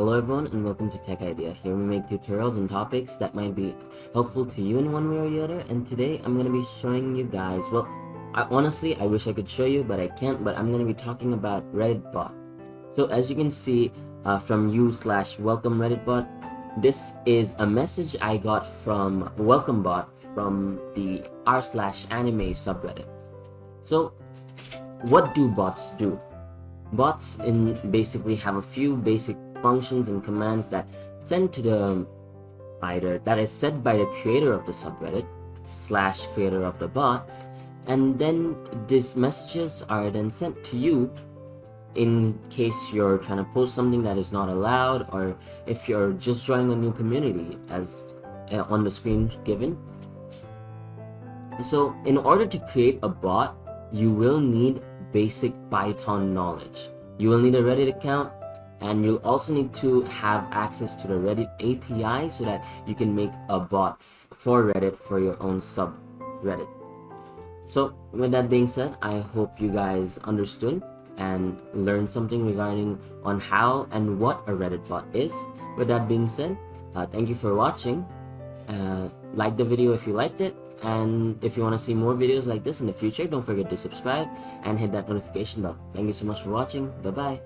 Hello everyone and welcome to Tech Idea. Here we make tutorials and topics that might be helpful to you in one way or the other, and today I'm going to be showing you guys, honestly I wish I could show you but I can't, but I'm going to be talking about Reddit bot. So as you can see from u/welcome Reddit bot, this is a message I got from welcome bot from the r/anime subreddit. So what do bots do? Bots basically have a few basic functions and commands that send to the that is said by the creator of the subreddit / creator of the bot, and then these messages are then sent to you in case you're trying to post something that is not allowed, or if you're just joining a new community as on the screen given. So in order to create a bot, you will need basic Python knowledge. You will need a Reddit account, and you'll also need to have access to the Reddit API so that you can make a bot for Reddit for your own subreddit. So with that being said, I hope you guys understood and learned something regarding on how and what a Reddit bot is. With that being said, thank you for watching. Like the video if you liked it, and if you want to see more videos like this in the future, don't forget to subscribe and hit that notification bell. Thank you so much for watching. Bye bye.